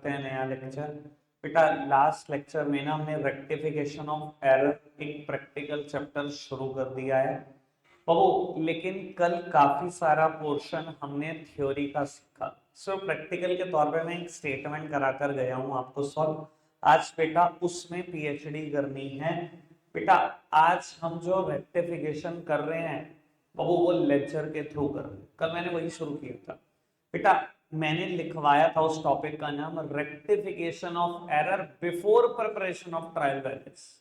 करते हैं नया लेक्चर। बेटा लास्ट लेक्चर में ना हमने रेक्टिफिकेशन ऑफ एरर एक प्रैक्टिकल चैप्टर शुरू कर दिया है लेकिन कल काफी सारा पोर्शन हमने थ्योरी का सीखा। सो प्रैक्टिकल के तौर पे मैं एक स्टेटमेंट कराकर गया हूं आपको सॉल्व। आज बेटा उसमें पीएचडी करनी है। बेटा आज हम जो रेक्टिफिकेशन कर रहे हैं वो लेक्चर के थ्रू कर रहे हैं। कल मैंने वही शुरू किया था। बेटा मैंने लिखवाया था उस टॉपिक का नाम rectification of error before preparation of trial balance.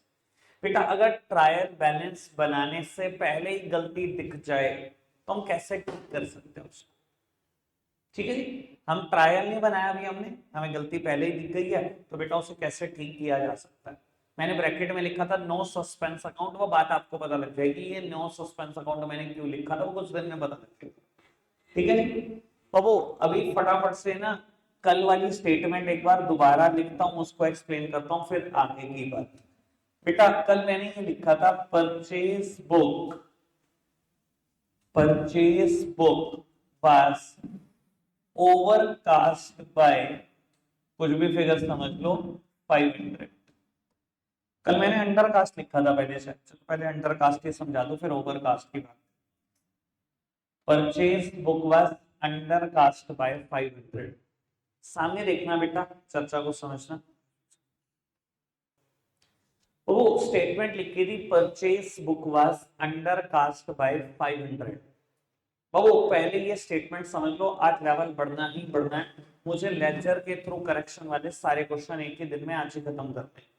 बेटा अगर ट्रायल बैलेंस बनाने से पहले ही गलती दिख जाए तो हम कैसे ठीक कर सकते हैं उसको। ठीक है जी, हम ट्रायल नहीं बनाया अभी हमने, हमें गलती पहले ही दिख गई है तो बेटा उसे कैसे ठीक किया जा सकता है। मैंने ब्रैकेट में लिखा था नो सस्पेंस अकाउंट, वो बात आपको पता लग जाएगी ये नो सस्पेंस अकाउंट मैंने क्यों लिखा था वो कुछ दिन में पता लग जाएगा। ठीक है जी, तो अभी फटाफट से ना कल वाली स्टेटमेंट एक बार दोबारा लिखता हूं, उसको एक्सप्लेन करता हूं फिर आगे की बात। बेटा कल मैंने ये लिखा था purchase book was overcast bye कुछ भी फिगर समझ लो 500। कल मैंने अंडरकास्ट लिखा था पहले से, पहले अंडरकास्ट ही समझा दो फिर ओवरकास्ट की बात। Purchase book was undercast by 500। सामने देखना बेटा, चर्चा को समझना। वो स्टेटमेंट लिखी थी purchase book was undercast by 500। पहले ये स्टेटमेंट समझ लो, आज लेवल बढ़ना ही बढ़ना है। मुझे लेक्चर के थ्रू करेक्शन वाले सारे क्वेश्चन एक ही दिन में आज ही खत्म करते हैं।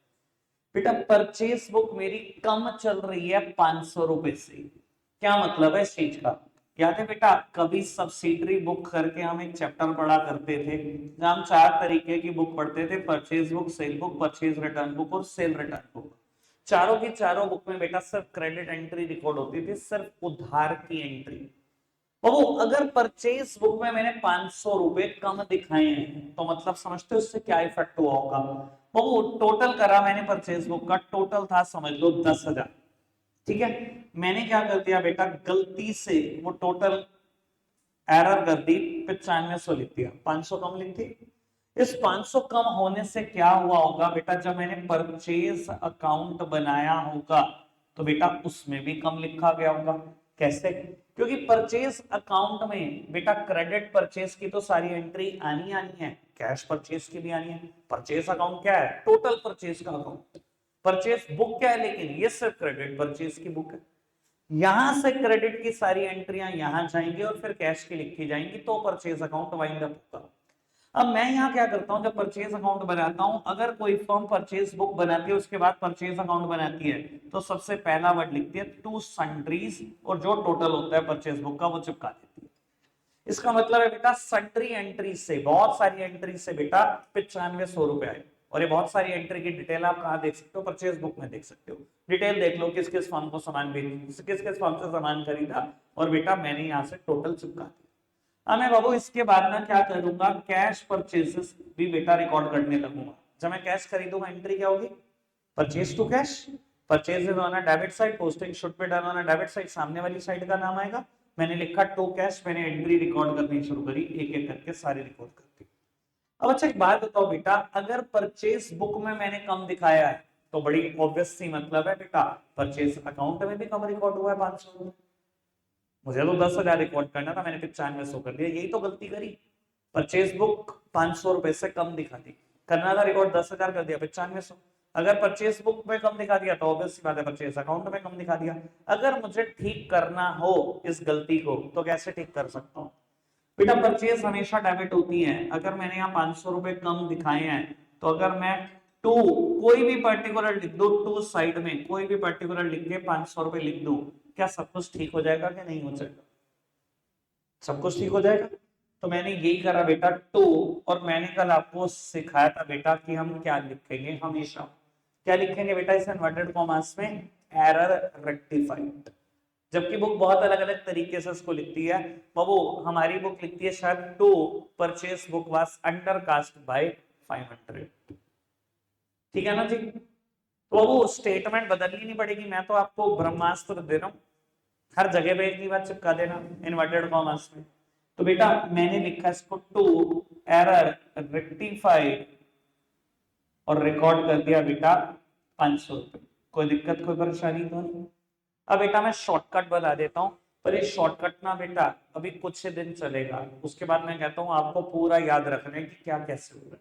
बेटा परचेज बुक मेरी कम चल रही है 500 रुपए से। क्या मतलब है इस चीज का? याद है बेटा कभी सब्सिडरी बुक करके हम एक चैप्टर पढ़ा करते थे जहां हम 4 तरीके की बुक पढ़ते थे, purchase book, cell book, purchase return book और सेल रिटर्न बुक। चारों की चारों बुक में बेटा सिर्फ क्रेडिट एंट्री रिकॉर्ड होती थी, सिर्फ उधार की एंट्री। अगर परचेज बुक में मैंने 500 रुपए कम दिखाए हैं तो मतलब समझते हो उससे क्या इफेक्ट हुआ होगा। टोटल करा मैंने परचेज बुक का, टोटल था समझ लो 10,000। ठीक है, मैंने क्या कर दिया बेटा गलती से वो टोटल एरर कर दी 9500 लिख दिया, 500 कम लिख दी। इस 500 कम होने से क्या हुआ होगा बेटा, जब मैंने परचेज अकाउंट बनाया होगा तो बेटा उसमें भी कम लिखा गया होगा। कैसे? क्योंकि परचेज अकाउंट में बेटा क्रेडिट परचेज की तो सारी एंट्री आनी है, कैश परचेज की भी आनी है। परचेज अकाउंट क्या है? टोटल परचेज का अकाउंट। परचेज बुक क्या है? लेकिन ये सिर्फ क्रेडिट परचेज की बुक है। यहां से क्रेडिट की सारी एंट्रियां यहां जाएंगी और फिर कैश की लिखी जाएंगी तो परचेज अकाउंट वाइंड अप होगा। अब मैं यहाँ क्या करता हूँ, जब परचेज अकाउंट बनाता हूँ, अगर कोई फर्म परचेज बुक बनाती है उसके बाद परचेज अकाउंट बनाती है तो सबसे पहला वर्ड लिखती है टू सन्ड्रीज और जो टोटल होता है परचेज बुक का वो चिपका देती है। इसका मतलब है बेटा सन्ड्री एंट्री से, बहुत सारी एंट्री से बेटा 9500 रुपए आए। और ये बहुत सारी एंट्री की डिटेल आप कहाँ देख सकते हो? परचेज बुक में देख सकते हो। डिटेल देख लो किस किस फर्म को सामान बेच, किस किस फर्म से सामान खरीदा और बेटा मैंने यहाँ से टोटल चिपका दिया। अब मैं बाबू इसके बाद में क्या करूंगा, कैश परचेसेस भी बेटा रिकॉर्ड करने लगूंगा। जब मैं कैश खरीदूंगा एंट्री क्या होगी? Purchase to cash. Purchase is on a debit side, posting should be done on a debit side, सामने वाली साइड का नाम आएगा। मैंने लिखा टू कैश, मैंने एंट्री रिकॉर्ड करनी शुरू करी, एक एक करके सारी रिकॉर्ड करती। अब अच्छा एक बात बताओ बेटा, अगर परचेज बुक में मैंने कम दिखाया है तो बड़ी ऑब्वियस सी मतलब है बेटा परचेज अकाउंट में भी कम रिकॉर्ड हुआ है 500। मुझे तो 10,000 रिकॉर्ड करना था, मैंने 9500 कर दिया, यही तो गलती करी। परचेज बुक 500 रुपए से कम दिखा दी, करना था रिकॉर्ड 10,000 कर दिया 9500। अगर परचेज बुक में कम दिखा दिया तो ऑब्वियस सी बात है परचेज अकाउंट में कम दिखा दिया। अगर मुझे ठीक करना हो इस गलती को तो कैसे ठीक कर सकता हूँ बेटा? परचेज हमेशा डेबिट होती है। अगर मैंने यहाँ 500 रुपए कम दिखाए हैं तो अगर मैं टू कोई भी पर्टिकुलर लिख दो, टू साइड में कोई भी पर्टिकुलर लिख के 500 रुपए लिख दो, क्या सब कुछ ठीक हो जाएगा कि नहीं हो जाएगा? सब कुछ ठीक हो जाएगा। तो मैंने यही करा बेटा टू, और मैंने कल आपको सिखाया था बेटा कि हम क्या लिखेंगे, हमेशा क्या लिखेंगे बेटा इस इन्वर्टेड कॉमास में? Error rectified. जबकि बुक बहुत अलग अलग तरीके से इसको लिखती है। वो हमारी बुक लिखती है शायद to purchase book was undercast by 500। ठीक है ना जी? तो वो स्टेटमेंट बदलनी नहीं पड़ेगी, मैं तो आपको ब्रह्मास्त्र दे रहा हूं, हर जगह पे एक ही बात चिपका देना इन्वर्टेड कॉमर्स में। तो बेटा मैंने लिखा इसको टू एरर रेक्टिफाइड और रिकॉर्ड कर दिया बेटा 500 रुपए। कोई दिक्कत कोई परेशानी तो नहीं। अब बेटा मैं शॉर्टकट बता देता हूँ, पर ये शॉर्टकट ना बेटा अभी कुछ ही दिन चलेगा, उसके बाद मैं कहता हूँ आपको पूरा याद रखना है कि क्या कैसे हो रहा है।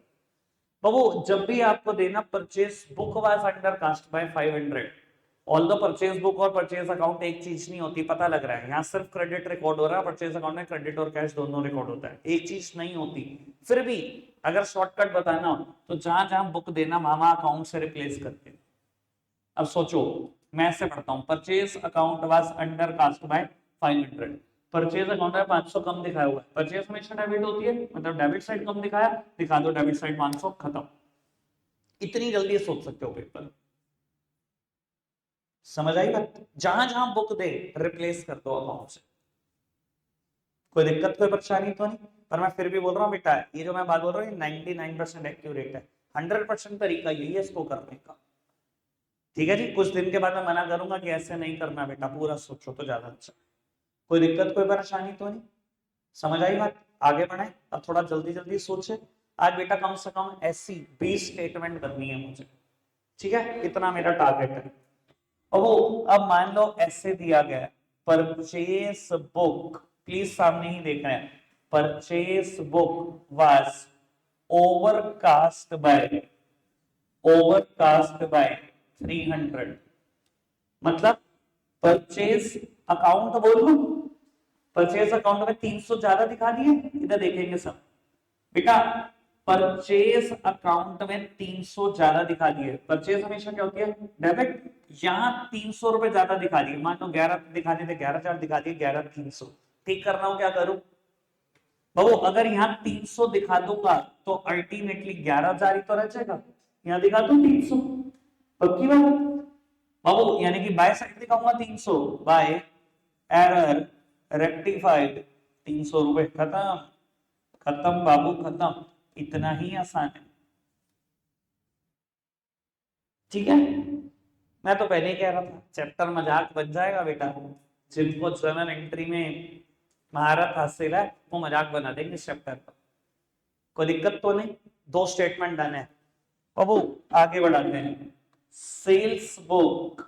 बाबू जब भी आपको देना purchase book was under cast by 500, although purchase book और परचेज अकाउंट एक चीज नहीं होती, पता लग रहा है यहाँ सिर्फ क्रेडिट रिकॉर्ड हो रहा है, परचेज अकाउंट में क्रेडिट और कैश दोनों रिकॉर्ड होता है, एक चीज नहीं होती। फिर भी अगर शॉर्टकट बताना हो तो जहां जहां बुक देना मामा अकाउंट से रिप्लेस करते हैं। अब सोचो, मैं से पढ़ता हूं, purchase account was under cast by 500, purchase account में 500 कम दिखाया हुआ है, परचेज हमेशा डेबिट होती है, मतलब डेबिट साइड कम दिखाया, दिखा दो डेबिट साइड 500, खत्म। इतनी जल्दी सोच सकते हो पेपर, समझ आई बात? जहां जहां बुक दे रिप्लेस कर दो अकाउंट से, कोई दिक्कत कोई परेशानी तो नहीं। पर मैं फिर भी बोल रहा हूँ बेटा, ये जो मैं बात बोल रहा हूँ ये 99% एक्यूरेट है, 100% तरीका यही है इसको करने का। ठीक है जी, कुछ दिन के बाद मैं मना करूंगा कि ऐसे नहीं करना बेटा, पूरा सोचो तो ज्यादा अच्छा। कोई दिक्कत कोई परेशानी तो नहीं, समझ आई बात? आगे बढ़े, अब थोड़ा जल्दी जल्दी सोचे। आज बेटा कम से कम ऐसी 20 स्टेटमेंट करनी है मुझे, ठीक है, इतना मेरा टारगेट है। अब मान लो ऐसे दिया गया परचेस बुक, प्लीज सामने ही देखना है, purchase book was overcast bye 300, मतलब परचेज अकाउंट बोलो, परचेज अकाउंट में 300 ज्यादा दिखा दिए, इधर देखेंगे सब बेटा, परचेज अकाउंट में 300 ज्यादा दिखा दिए, परचेज हमेशा क्या होती है डेबिट, यहां 300 रुपए ज्यादा दिखा दिए, मान लो 11 दिखा दिए, 11,000 दिखा दिए, 11,300, ठीक करना हो क्या करूं बाबू, अगर यहाँ 300 दिखा दूंगा तो अल्टीमेटली 11,000 ही तो रह जाएगा, यहाँ दिखा दू 300, पक्की बात बाबू, यानी कि बाय साइड दिखाऊंगा 300, बाय एरर रेक्टिफाइड 300 रुपए, खत्म खत्म बाबू खत्म, इतना ही आसान है। ठीक है, मैं तो पहले ही कह रहा था चैप्टर मजाक बन जाएगा बेटा, जिनको जर्नल एंट्री में महारत हासिल है वो मजाक बना देंगे इस चैप्टर पर, कोई दिक्कत तो नहीं। दो स्टेटमेंट डन है, बाबू आगे बढ़ाते हैं। Sales book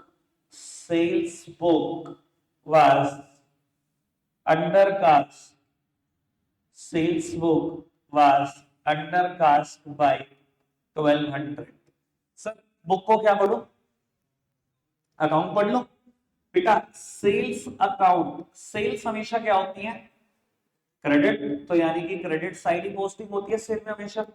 was under cast, sales book was under cast by 1200। Sir book को क्या पढ़ो, अकाउंट पढ़ लो बेटा, सेल्स अकाउंट, सेल्स हमेशा क्या होती है क्रेडिट, तो यानी कि क्रेडिट साइड ही पोस्टिंग होती है सेल में हमेशा।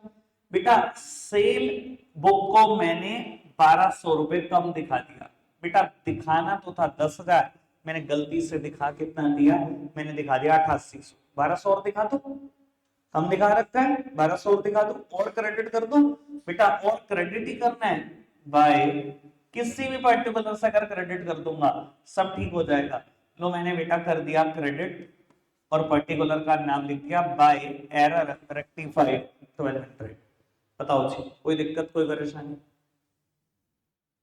बेटा सेल बुक को मैंने 1200 रुपए कम दिखा दिया, बेटा दिखाना तो था 10,000, मैंने गलती से दिखा कितना दिया, मैंने दिखा दिया 8800, 1200 और दिखा दो, कम दिखा रखा है 1200 और दिखा दो, और क्रेडिट कर दो बेटा, और क्रेडिट ही करना है बाय किसी भी पर्टिकुलर से अगर क्रेडिट कर दूंगा सब ठीक हो जाएगा। लो मैंने बेटा कर दिया क्रेडिट और पर्टिकुलर का नाम लिख दिया बाय एरर रेक्टिफाइड 1200, बताओ जी कोई दिक्कत कोई परेशानी?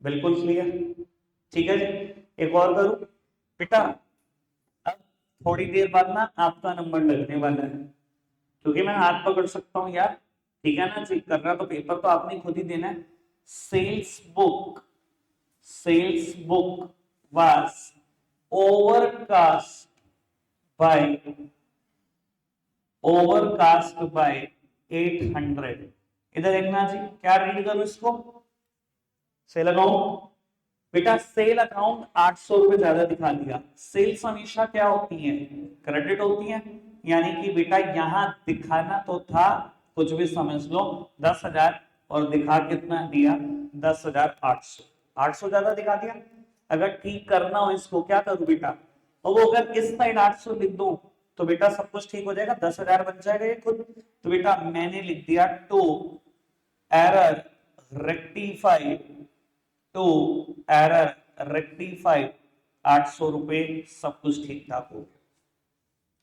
बिल्कुल क्लियर, ठीक है जी। एक और करूं बेटा, अब थोड़ी देर बाद ना आपका नंबर लगने वाला है, क्योंकि मैं हाथ पकड़ सकता हूं यार, ठीक है ना जी, करना तो पेपर तो आपने खुद ही देना है। Sales book was overcast by 800, इधर देखना जी, क्या रीड करूं इसको, सेल अकाउंट बेटा, सेल अकाउंट 800 रुपए ज्यादा दिखा दिया, सेल्स हमेशा क्या होती है क्रेडिट होती है, यानी कि बेटा यहां दिखाना तो था कुछ भी समझ लो 10,000 और दिखा कितना दिया 10,800, 800 ज्यादा दिखा दिया। अगर ठीक करना हो इसको क्या करूं बेटा, और वो अगर इस साइड 800 लिख दो तो बेटा सब कुछ ठीक हो जाएगा, 10,000 बन जाएगा ये खुद, तो बेटा मैंने लिख दिया to error rectified, to error rectified 800 रुपए, सब कुछ ठीक ठाक हो गया।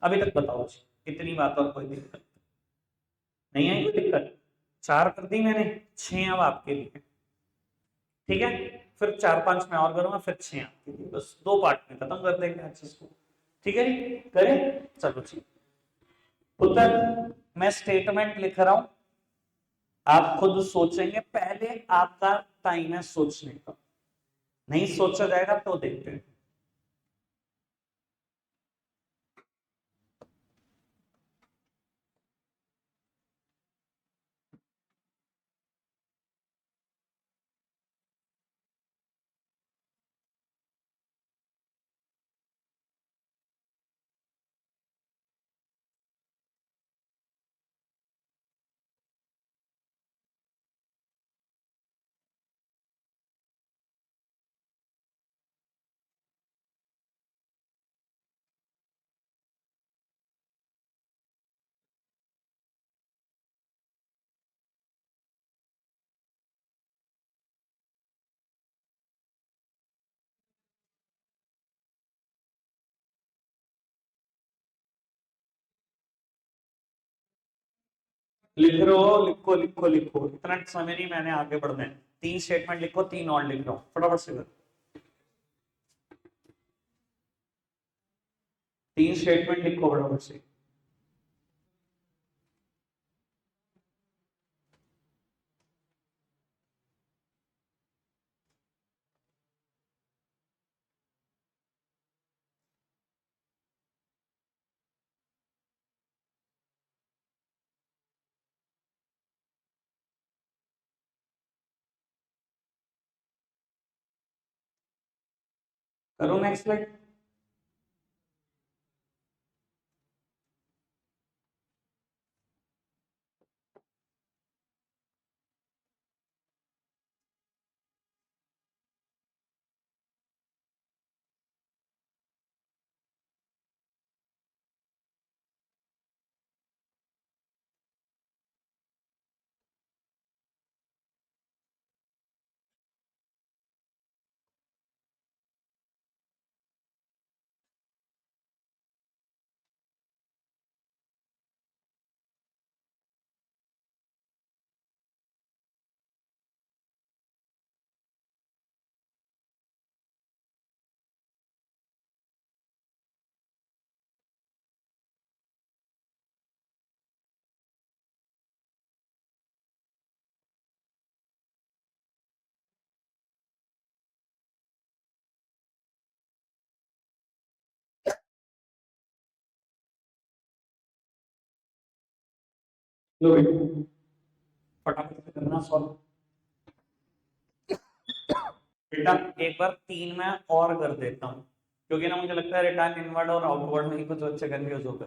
अभी तक बताओ जी इतनी बात और कोई दिक्कत नहीं आई? कोई दिक्कत? 4 कर दी मैंने, 6 अब आपके लिए, ठीक है, फिर 4-5 मैं और करूंगा, फिर 6 आपके लिए, बस 2 पार्ट में खत्म कर देंगे आज इसको, ठीक है जी, करें चलो जी। उत्तर मैं स्टेटमेंट लिख रहा हूं, आप खुद सोचेंगे, पहले आपका टाइम है सोचने का, नहीं सोचा जाएगा तो देखते हैं। लिख रहे हो, लिखो लिखो लिखो, इतना समय नहीं, मैंने आगे बढ़ना है। 3 स्टेटमेंट लिखो, 3 और लिख रहा हूं, फटाफट से करो। 3 स्टेटमेंट लिखो फटाफट से। करो नेक्स्ट स्लाइड। लो बेटा, फटाफट से करना सॉल्व। बेटा एक बार 3 में और कर देता हूं, क्योंकि ना मुझे लगता है रिटर्न इनवर्ड और आउटवर्ड में ही कुछ बच्चे कंफ्यूज हो गए।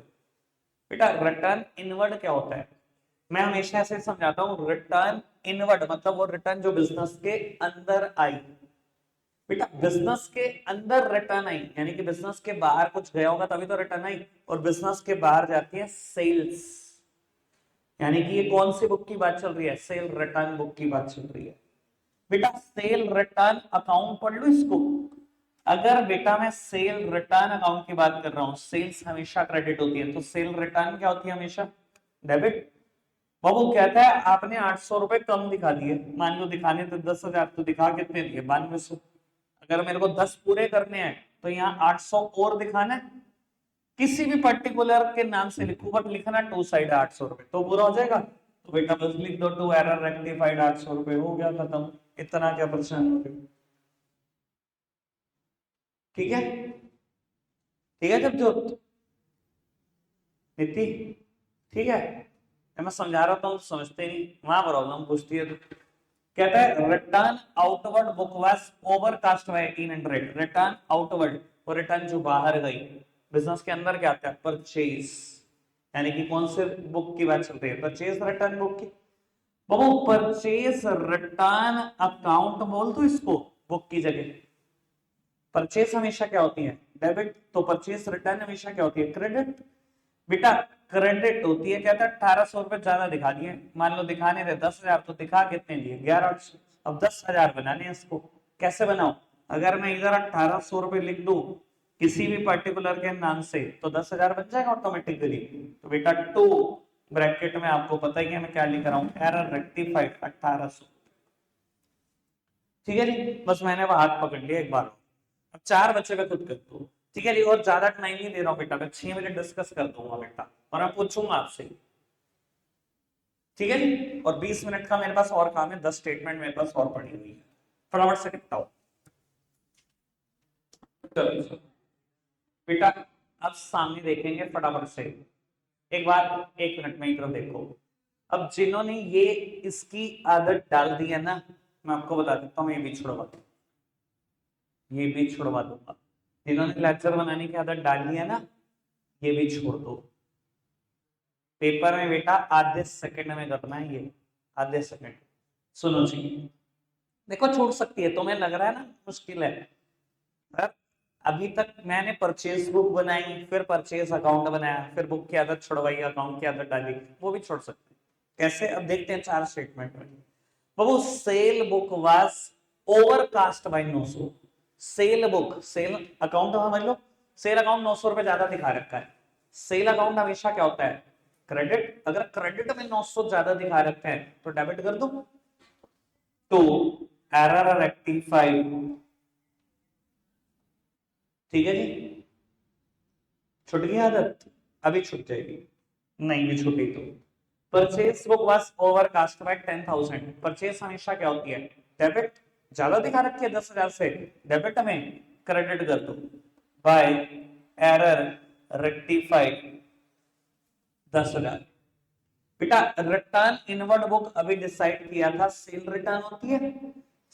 बेटा रिटर्न इनवर्ड क्या होता है? मैं हमेशा ऐसे समझाता हूँ, रिटर्न इनवर्ड मतलब वो रिटर्न जो बिजनेस के अंदर आई। बेटा बिजनेस के अंदर रिटर्न आई यानी कि बिजनेस के बाहर कुछ गया होगा तभी तो रिटर्न आई, और बिजनेस के बाहर जाती है सेल्स। यानी कि ये कौन सी बुक की बात चल रही है? सेल रिटर्न बुक की बात चल रही है। बेटा सेल रिटर्न अकाउंट पढ़ लो इसको। अगर बेटा मैं सेल रिटर्न अकाउंट की बात कर रहा हूं, सेल्स हमेशा क्रेडिट होती है, तो सेल रिटर्न क्या होती है? हमेशा डेबिट। बाबू कहता है आपने 800 रुपए कम दिखा दिए, मान लो दिखाने तो 10,000, तो दिखा कितने दिए? 9200। अगर मेरे को 10 पूरे करने हैं तो यहाँ 800 और दिखाना है, किसी भी पर्टिकुलर के नाम से लिखो बट लिखना टू साइड 800 रुपए, तो पूरा हो जाएगा। तो बेटा बस लिख दो टू एरर रेक्टिफाइड 800 रुपए, हो गया खत्म। इतना क्या परेशान हो रहे हो? ठीक है, ठीक है, जब जो नीति, ठीक है। मैं समझा रहा था, समझते नहीं, वहां प्रॉब्लम पूछती है तो। कहता है return outward book was overcast bye 1800। Return outward, वो रिटर्न जो बाहर गई। बिजनेस के अंदर क्या आता है? परचेज। यानी कि कौन से बुक की बात चल रही है? परचेज रिटर्न बुक की। बाबू परचेज रिटर्न अकाउंट बोल दो इसको बुक की जगह। परचेज हमेशा क्या होती है? डेबिट। तो परचेज रिटर्न हमेशा क्या होती है? क्रेडिट। बेटा क्रेडिट होती है, कहता है 1800 रुपए ज्यादा दिखा दिए, मान लो दिखाने थे 10,000, तो दिखा कितने लिए? 1100। अब 10,000 बनाने हैं इसको, कैसे बनाओ? अगर मैं इधर 1800 रुपए लिख दूं किसी भी पर्टिकुलर के नाम से, तो 10,000 बन जाएगा ऑटोमेटिकली। तो बेटा टू ब्रैकेट में आपको पता ही है मैं क्या लिख रहा हूं, एरर रेक्टिफाइड 1800। ठीक है जी, बस मैंने वो हाथ पकड़ लिया एक बार। अब 4 बच्चे पे खुद कर दो। ठीक है जी, और ज्यादा टाइम नहीं दे रहा हूँ बेटा, मैं 6 बजे डिस्कस कर दूंगा बेटा, और मैं पूछूंगा आपसे। ठीक है जी। और 20 मिनट का मेरे पास और काम है, 10 स्टेटमेंट मेरे पास और पड़ी हुई है, फटाफट से निपटाओ। चलो चलो बेटा, अब सामने देखेंगे फटाफट से। एक बार 1 मिनट में इधर देखो। अब जिन्होंने ये इसकी आदत डाल दी है ना, मैं आपको बता देता हूँ, ये भी छुड़वा दूंगा, ये भी छुड़वा दूंगा। जिन्होंने लेक्चर बनाने की आदत डाल दी है ना, ये भी छोड़ दो। पेपर में बेटा आधे सेकंड में करना है ये, आधे सेकंड। सुनो जी, देखो छूट सकती है, तुम्हें लग रहा है ना मुश्किल है, पर अभी तक मैंने परचेज बुक बनाई, फिर परचेज अकाउंट बनाया, फिर बुक की आदत छुड़वाई, अकाउंट की आदत डाली, वो भी छोड़ सकते हैं। कैसे, अब देखते हैं 4 स्टेटमेंट में। बाबू sale book was overcast by 900। Sale book, sale account समझ लो, सेल अकाउंट 900 रुपए ज्यादा दिखा रखा है। सेल अकाउंट हमेशा क्या होता है, क्रेडिट। अगर क्रेडिट में 900 ज्यादा दिखा रखा है तो डेबिट कर दो। तो एरर रेक्टिफाइड, ठीक है जी। छुट गई आदत, अभी छूट जाएगी, नहीं भी छूटी तो। Purchase book was overcast bye 10,000। Purchase हमेशा क्या होती है, डेबिट। ज्यादा दिखा रखी है 10,000 से, डेबिट में क्रेडिट कर दो। By error rectified 10,000। बेटा रिटर्न इनवर्ड बुक अभी डिसाइड किया था, सेल रिटर्न होती है,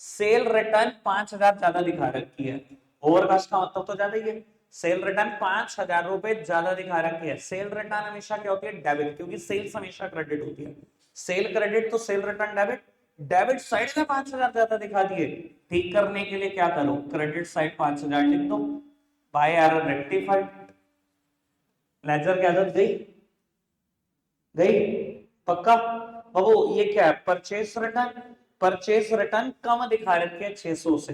सेल रिटर्न 5,000 ज्यादा दिखा रखी है। ओवरकास्ट का मतलब तो ज्यादा ही है। सेल रिटर्न 5,000 रुपए ज्यादा दिखा रखी है। सेल रिटर्न हमेशा क्या होती है, डेबिट, क्योंकि सेल्स हमेशा क्रेडिट होती है। सेल क्रेडिट तो cell return debit. Debit side में 5,000 ज्यादा दिखा दिए, ठीक करने के लिए क्या करो, क्रेडिट साइड 5,000 लिख दो। बाय एरर रेक्टिफाइड, लेजर की आदत गई, गई पक्का। बाबू ये क्या है, परचेस रिटर्न। परचेस रिटर्न कम दिखा रखी है 600 से।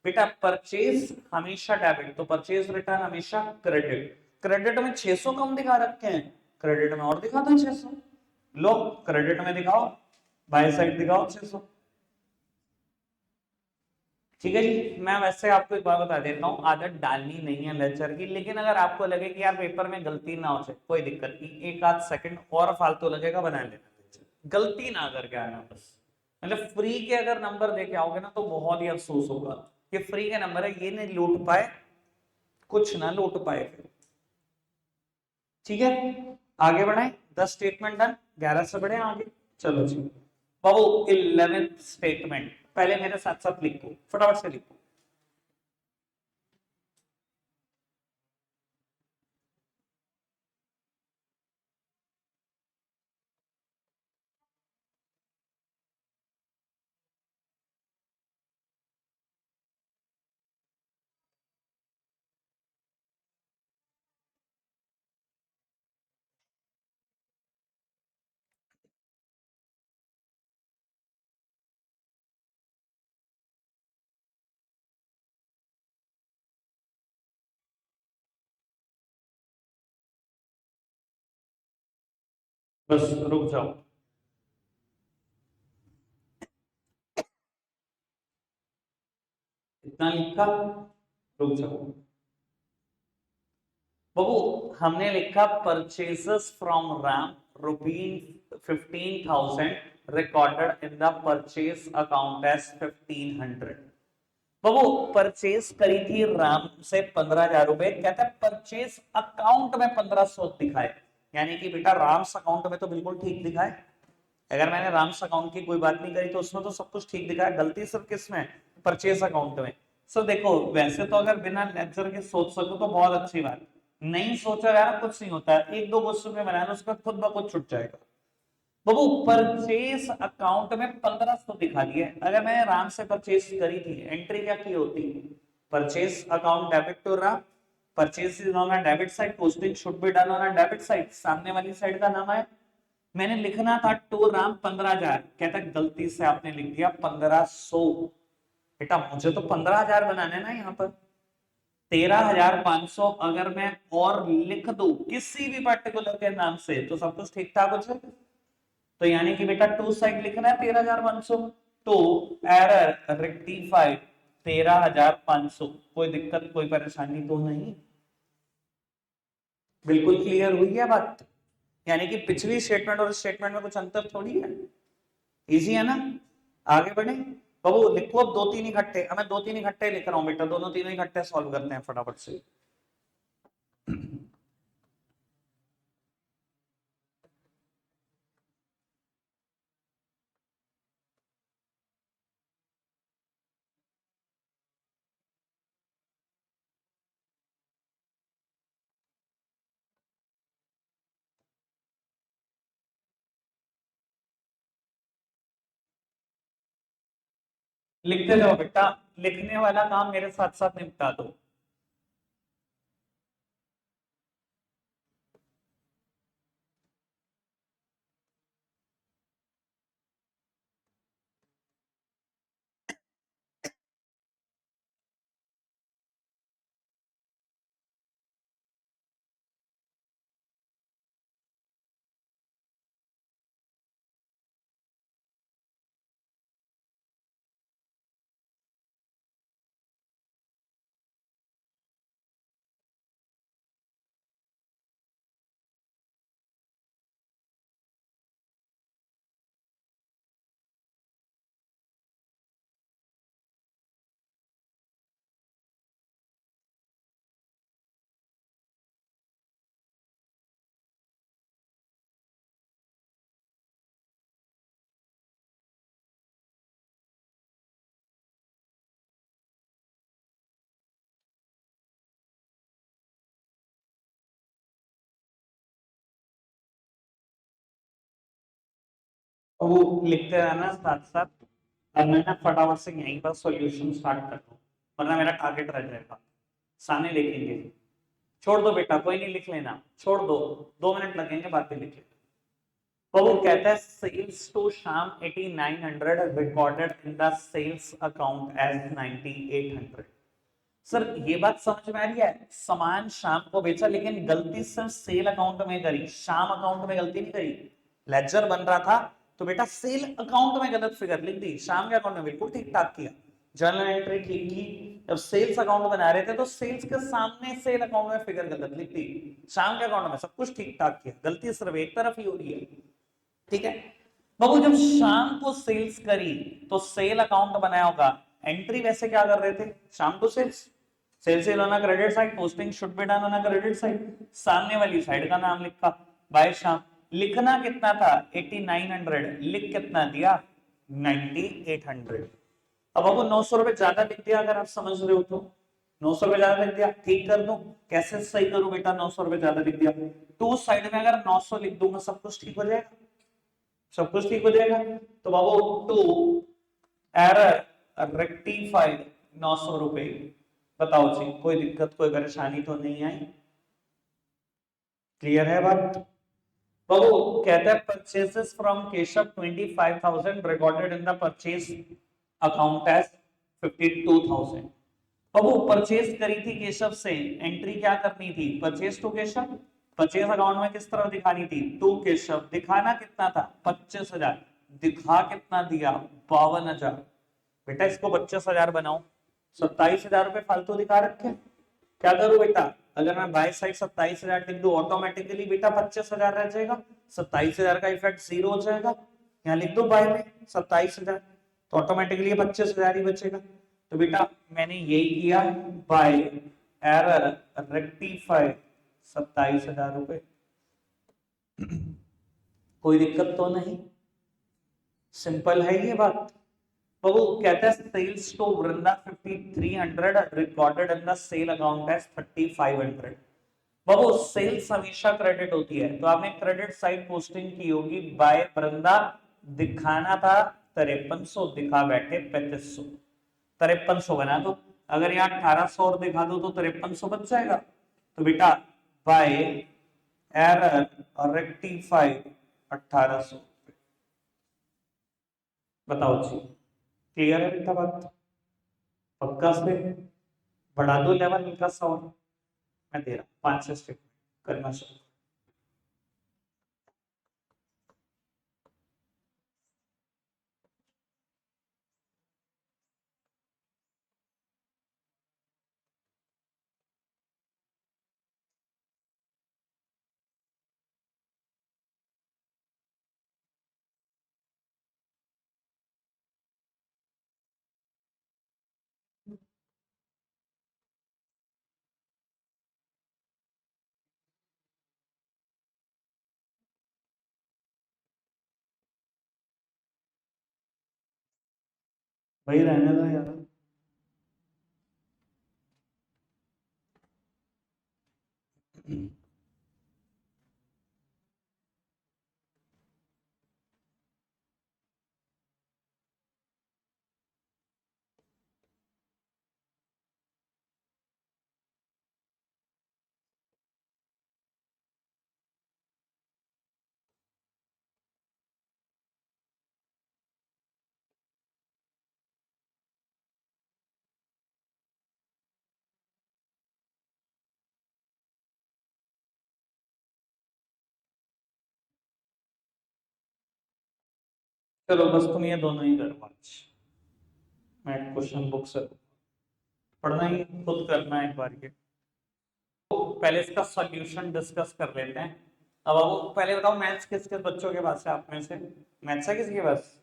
बेटा परचेस हमेशा डेबिट, तो परचेस रिटर्न हमेशा क्रेडिट। क्रेडिट में 600 कम दिखा रखे हैं, क्रेडिट में और दिखा दो 600। लो क्रेडिट में दिखाओ, बाय साइड दिखाओ 600। ठीक है जी। मैं वैसे आपको एक बात बता देता हूँ, आदत डालनी नहीं है लेक्चर की, लेकिन अगर आपको लगे कि यार पेपर में गलती ना हो जाए, कोई दिक्कत नहीं, एक आध सेकंड और फालतू लगेगा, बना लेना लेक्चर, गलती ना करके आना बस। मतलब फ्री के अगर नंबर देके आओगे ना तो बहुत ही अफसोस होगा कि फ्री के नंबर है, ये नहीं लूट पाए, कुछ ना लूट पाए फिर। ठीक है, आगे बढ़े, 10 स्टेटमेंट डन, 11 से बढ़े आगे। चलो जी बाबू, 11th स्टेटमेंट, पहले मेरे साथ साथ लिखो, फटाफट से लिखो। बस रुक जाओ, इतना लिखा, रुक जाओ। बाबू हमने लिखा purchases from Ram ₹15,000 recorded in the purchase account as 1,500। बाबू परचेस करी थी राम से 15,000 रुपए, कहता है परचेस अकाउंट में 1,500 दिखाए, यानी कि बेटा राम्स अकाउंट में तो बिल्कुल ठीक दिखाए। अगर मैंने राम्स अकाउंट की कोई बात नहीं करी तो उसमें तो सब कुछ ठीक दिखा है, गलती सिर्फ किसमें, परचेस अकाउंट में। सो देखो वैसे तो अगर बिना लेक्चर के सोच सको तो बहुत अच्छी बात, नहीं सोचा यार कुछ नहीं होता, एक दो क्वेश्चन में बनाना, उसका खुद ब खुद छुट जाएगा। बाबू परचेस अकाउंट में 1,500 दिखा दिया, अगर मैंने राम से परचेस करी थी, एंट्री क्या की होती, purchase account debit to Ram, purchase is on a debit side, posting should be done on a debit side, सामने वाली साइड का नाम है। मैंने लिखना था टू राम 15,000, कहता गलती से आपने लिख दिया 1,500। बेटा मुझे तो 15,000 बनाना है ना यहाँ पर, 13,500 अगर मैं और लिख दूं किसी भी पर्टिकुलर के नाम से तो सब कुछ ठीक ठाक हो जाए। तो यानी कि बेटा टू साइड लिखना है 13,500, तो एरर रेक्टिफाइड 13,500। कोई दिक्कत कोई परेशानी तो नहीं, बिल्कुल क्लियर हुई है बात। यानी कि पिछली स्टेटमेंट और स्टेटमेंट में कुछ अंतर थोड़ी है, इजी है ना। आगे बढ़े बाबू, लिखो अब दो तीन इकट्ठे, मैं दो तीन इकट्ठे लिख रहा हूं बेटा, दोनों तीनों इकट्ठे सॉल्व करते हैं फटाफट से। लिखते जाओ बेटा, लिखने वाला काम मेरे साथ साथ निपटा दो। वो लिखते रहना साथ साथ। अब मैं ना फटाफट से यहीं पर सॉल्यूशन स्टार्ट कर दूं, वरना मेरा टारगेट रह जाएगा, सामने लिखेंगे। छोड़ दो बेटा, कोई नहीं, लिख लेना, छोड़ दो, 2 मिनट लगेंगे, बाद में लिख लेना। तो वो कहता है sales to Sham 8900 recorded in the sales account as 9800। Sir ये बात समझ में आ रही है, सामान शाम को बेचा लेकिन गलती सिर्फ सेल अकाउंट में करी, शाम अकाउंट में गलती नहीं करी। लेजर बन रहा था तो बेटा सेल अकाउंट में गलत फिगर लिख दी, शाम के अकाउंट में बिल्कुल ठीक ठाक किया, जर्नल एंट्री ठीक की। जब सेल्स अकाउंट बना रहे थे तो सेल्स के सामने सेल अकाउंट में फिगर गलत लिख दी, शाम के अकाउंट में सब कुछ ठीक ठाक किया, गलती सिर्फ एक तरफ ही हो रही है। ठीक है बाबू, जब शाम को सेल्स करी तो सेल अकाउंट बनाया होगा, एंट्री वैसे क्या कर रहे थे, शाम को sales, sale sale on credit side, posting should be done on credit side, सामने वाली साइड का नाम लिखा बाय शाम। लिखना कितना था 8900, लिख कितना दिया 9800। अब आपको 900 रुपए ज्यादा लिख दिया, अगर आप समझ रहे हो तो 900 रुपए ज्यादा लिख दिया, ठीक कर दो, कैसे सही करूं बेटा, 900 रुपए ज्यादा लिख दिया, टू साइड में अगर 900 लिख दूंगा सब कुछ ठीक हो जाएगा, सब कुछ ठीक हो जाएगा। तो बाबू टू एरर रेक्टिफाइड 900 रुपए, बताओ जी कोई दिक्कत कोई परेशानी तो नहीं आई, क्लियर है बात। बाबू कहता है purchases from Keshav 25,000 recorded in the purchase account as 52,000। बाबू परचेज करी थी केशव से, एंट्री क्या करनी थी, purchase to Keshav, purchase account में किस तरह दिखानी थी, टू केशव, दिखाना कितना था 25,000, दिखा कितना दिया 52,000। बेटा इसको 25,000 बनाओ, 27,000 रुपए फालतू दिखा रखे, क्या करूं बेटा, अगर मैं बाई साइड 27,000 लिख दूं ऑटोमेटिकली बेटा 25,000 रह जाएगा, 27,000 का इफेक्ट जीरो हो जाएगा, यहाँ लिख दो बाई में 27,000, तो ऑटोमेटिकली 25,000 ही बचेगा। तो बेटा मैंने यही किया, बाय एरर रेक्टिफाई 27,000 रुपए, कोई दिक्कत तो नहीं, सिंपल है ये बात। तो वो कहता है sales to Vrinda 5300 recorded in the sale account as 3500। बाबू सेल्स हमेशा क्रेडिट होती है, तो आपने क्रेडिट साइड पोस्टिंग की होगी बाय वृंदा, दिखाना था 5300, दिखा बैठे 3500, 5300 बना दो, अगर यहाँ 1800 और दिखा दो तो 5300 बच जाएगा। तो बेटा बाय एरर और रेक्टिफाइड 1800, बताओ जी क्लियर है बेटा बात, पक्का से बढ़ा दो लेवल हल्का सा और, मैं दे रहा हूँ 5 स्टेप करना शुरू। भाई रहने दो यार। चलो बस तुम ये दोनों ही करो आज। मैं क्वेश्चन बुक से पढ़ना ही खुद करना है एक बार ये। तो पहले इसका सॉल्यूशन डिस्कस कर लेते हैं। अब वो पहले बताओ, मैथ्स किस किस बच्चों के पास है? आप में से मैथ्स है किसी के पास?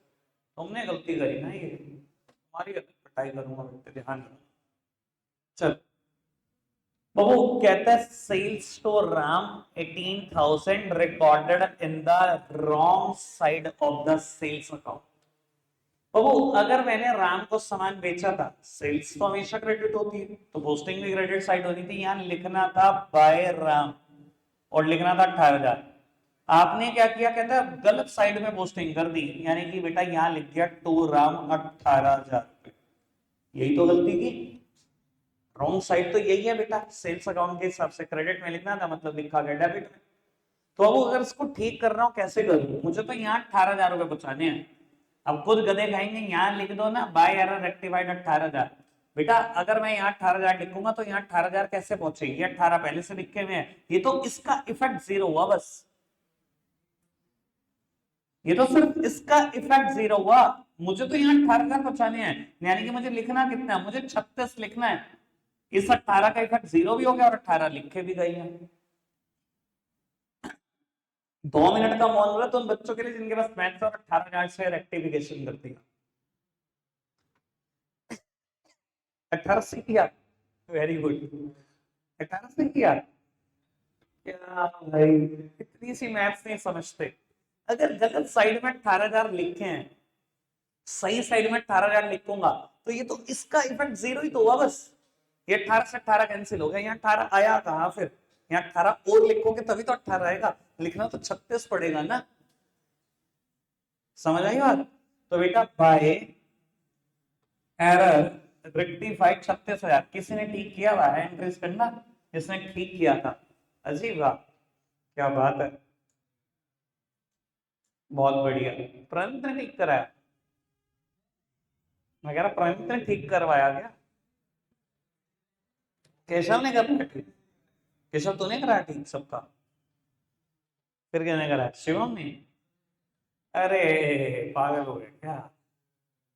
तुमने गलती करी ना, ये तुम्हारी पिटाई करूंगा, ध्यान रखना। चल, वो कहता है sales to Ram 18,000 recorded in the wrong side of the sales account. बाबू अगर मैंने राम को सामान बेचा था, सेल्स तो हमेशा क्रेडिट होती है, तो पोस्टिंग भी क्रेडिट साइड होनी थी। यहां लिखना था बाय राम और लिखना था 18,000। आपने क्या किया, कहता है गलत साइड में पोस्टिंग कर दी, यानी कि बेटा यहां लिख दिया टू राम 18,000। यही तो गलती की। रॉन्ग साइड तो यही है बेटा, सेल्स अकाउंट के हिसाब से क्रेडिट में लिखना था, मतलब लिखा गया डेबिट में। तो अब अगर इसको ठीक कर रहा हूं, कैसे करूं? मुझे तो यहाँ 18,000 रुपए बचाने हैं। अब खुद गधे खाएंगे, यहाँ लिख दो ना बाय एरर रेक्टिफाइड 18,000। बेटा अगर मैं यहाँ 18,000 लिखूंगा तो यहाँ 18,000 कैसे पहुंचे? ये 18 पहले से लिखे हुए हैं, ये तो इसका इफेक्ट जीरो हुआ बस। ये तो सिर्फ इसका इफेक्ट जीरो हुआ। मुझे तो यहाँ 18,000 बचाने हैं, यानी कि मुझे लिखना कितना है? मुझे 36 लिखना है। इस 18 का इफेक्ट जीरो भी हो गया और 18 लिखे भी गई है। 2 मिनट का मौन रहा तो उन बच्चों के लिए जिनके पास मैथ्स और 18,000 से रेक्टिफिकेशन करती है। 18 से किया, वेरी गुड। 18 से किया क्या भाई? इतनी सी मैथ्स नहीं समझते। अगर गलत साइड में 18,000 लिखे हैं, सही साइड में 18,000 लिखूंगा, तो ये तो इसका इफेक्ट जीरो ही तो हुआ बस। ये 18 से 18 कैंसिल हो गया, यहाँ 18 आया कहां फिर? यहाँ 18 और लिखोगे तभी तो 18 आएगा, लिखना तो 36 पड़ेगा ना। समझ आई बात? तो बेटा बाय एरर रेक्टिफाइड 36,000 किसी ने ठीक किया हुआ है एंट्रीज करना, जिसने ठीक किया था। अजीब बात, क्या बात है, बहुत बढ़िया। प्रणीत ने ठीक कराया? मैं कह रहा प्रणीत ने ठीक करवाया क्या? केशव ने कराया ठीक? केशव तूने कराया ठीक सबका? फिर किसने कराया? शिवम ने? अरे पागल हो गए क्या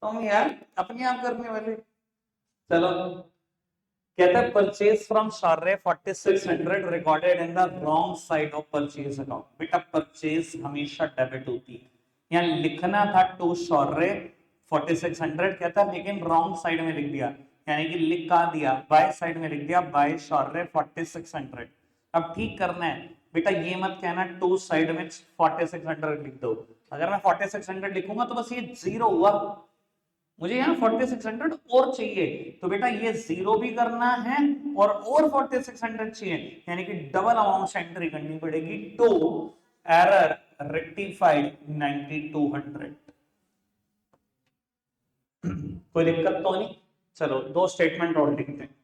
तुम यार, अपने आप करने वाले। चलो, कहता है purchase from Shaurya 4600 recorded in the wrong side of purchase account. बेटा परचेज हमेशा डेबिट होती है, यहाँ लिखना था टू शौर्य 4600, कहता है लेकिन रॉन्ग साइड में लिख दिया, यानी कि लिख का दिया बाय साइड में लिख दिया बाय शौर्य 4600। अब ठीक करना है बेटा, ये मत कहना टू साइड में 4600 लिख दो। अगर मैं 4600 लिखूंगा तो बस ये जीरो हुआ, मुझे यहाँ 4600 और चाहिए। तो बेटा ये जीरो भी करना है और 4600 चाहिए, यानी कि डबल अमाउंट से एंट्री करनी पड़ेगी। To error rectified 9200। कोई दिक्कत तो नहीं? चलो दो स्टेटमेंट और लिखते हैं।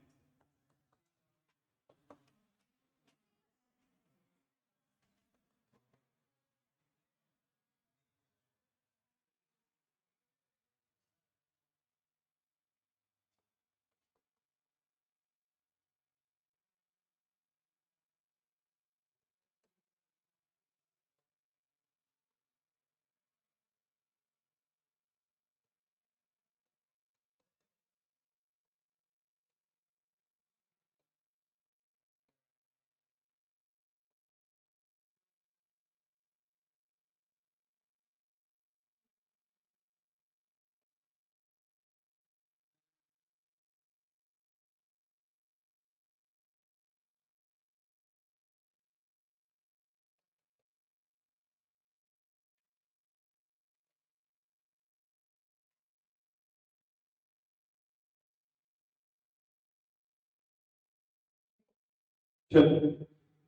चलो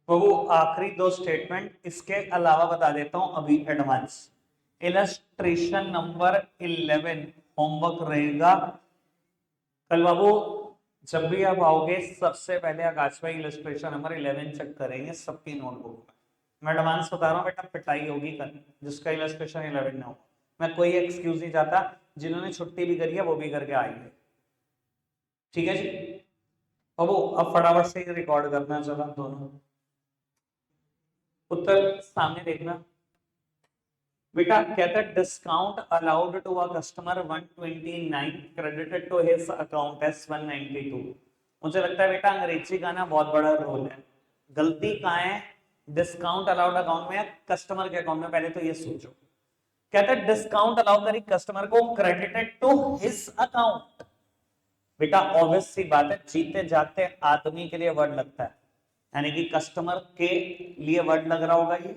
तो वो आखिरी दो स्टेटमेंट, इसके अलावा बता देता हूं अभी एडवांस। इलस्ट्रेशन नंबर 11 होमवर्क रहेगा कल बाबू। जब भी आप आओगे सबसे पहले आकाश भाई इलस्ट्रेशन नंबर 11 चेक करेंगे सबकी नोटबुक में। मैं एडवांस बता रहा हूँ बेटा, पिटाई होगी कल जिसका इलस्ट्रेशन 11 ना हो। मैं कोई एक्सक्यूज नहीं चाहता, जिन्होंने छुट्टी भी करी है वो भी करके आएंगे, ठीक है जी। बाबू अब फटाफट से रिकॉर्ड करना चला दोनों। उत्तर सामने देखना बेटा। कहता है discount allowed to a customer 129 credited to his account as 192। मुझे लगता है बेटा अंग्रेजी का ना बहुत बड़ा रोल है। गलती कहाँ है? डिस्काउंट अलाउड अकाउंट में, कस्टमर के अकाउंट में? पहले तो ये सोचो। कहता है डिस्काउंट अलाउ करी कस्टमर को क्रेडिटेड टू हिज अकाउंट। बेटा ऑब्वियस सी बात है, जीते जाते आदमी के लिए वर्ड लगता है, यानी कि कस्टमर के लिए वर्ड लग रहा होगा ये।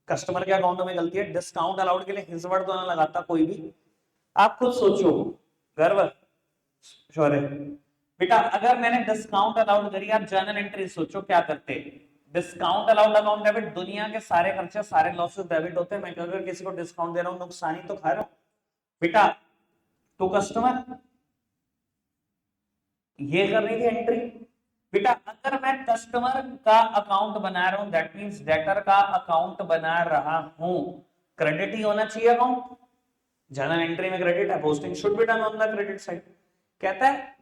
कस्टमर के अकाउंट में गलती है, डिस्काउंट अलाउड के लिए हिज वर्ड तो ना लगाता कोई भी। आप खुद सोचो, गर्व शौर्य बेटा, अगर मैंने डिस्काउंट अलाउड करी, आप जर्नल एंट्री सोचो क्या करते। डिस्काउंट अलाउड अकाउंट डेबिट, दुनिया के सारे खर्चे सारे लॉसेस डेबिट होते हैं। मैं अगर किसी को डिस्काउंट दे रहा हूं नुकसान ही तो खा रहा हूं बेटा। तो कस्टमर ये कर रही थी एंट्री बेटा। अगर मैं कस्टमर का अकाउंट बना रहा हूं दैट मींस डेटर का अकाउंट बना रहा हूं, क्रेडिट ही होना चाहिए अकाउंट। जर्नल एंट्री में क्रेडिट है, posting should be done on the credit side. कहता है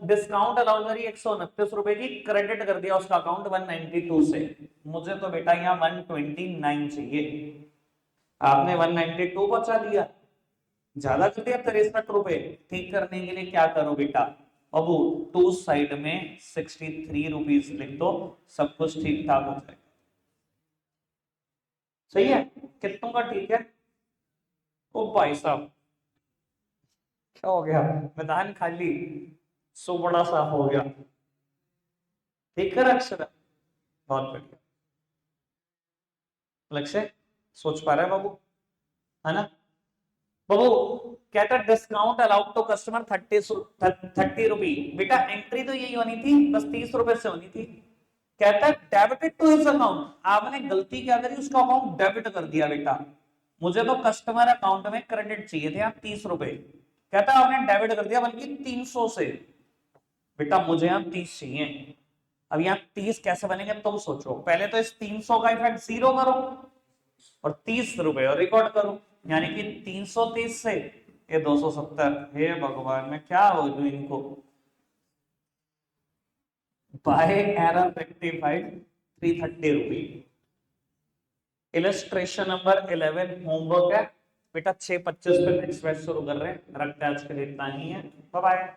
डिस्काउंट अलाउड करी 129 रुपए की, क्रेडिट कर दिया उसका अकाउंट 192 से। मुझे तो बेटा यहाँ 129 चाहिए, आपने 192 पहुंचा दिया, ज्यादा कर दिया 63 रुपए। ठीक करने के लिए क्या करो बेटा, अब टू साइड में 63 रुपीज लिख दो, सब कुछ ठीक ठाक हो जाएगा। सही है कितनों का? ठीक है। ओ भाई साहब क्या हो गया, मैदान खाली, सो बड़ा साफ हो गया। ठीक है अक्षर, बहुत बढ़िया। लक्ष्य सोच पा रहा है बाबू, है ना बाबू। कहता डिस्काउंट अलाउड टू कस्टमर 30 रुपी। बेटा एंट्री तो यही होनी थी, बस 30 रुपए से होनी थी। कहता है डेबिटेड टू हिज अकाउंट, आपने गलती क्या करी, उसका अकाउंट डेबिट कर दिया बेटा। मुझे तो कस्टमर अकाउंट में क्रेडिट चाहिए थे आप 30 रुपए, कहता है आपने डेबिट कर दिया बल्कि 300 से। बेटा मुझे यहाँ 30 चाहिए। अब यहाँ 30 कैसे बनेंगे तुम सोचो। पहले तो इस 300 का इफेक्ट 0 करो और 30 रुपए और रिकॉर्ड करो, यानी कि 330 से ये 270। हे भगवान मैं क्या हो जू इनको। बाय एरर रेक्टिफाइड 330 रुपी। इलस्ट्रेशन नंबर 11 होमवर्क है बेटा। 6:25 पे नेक्स्ट बैच शुरू कर रहे हैं। रखते हैं आज के लिए इतना ही है, बाय बाय।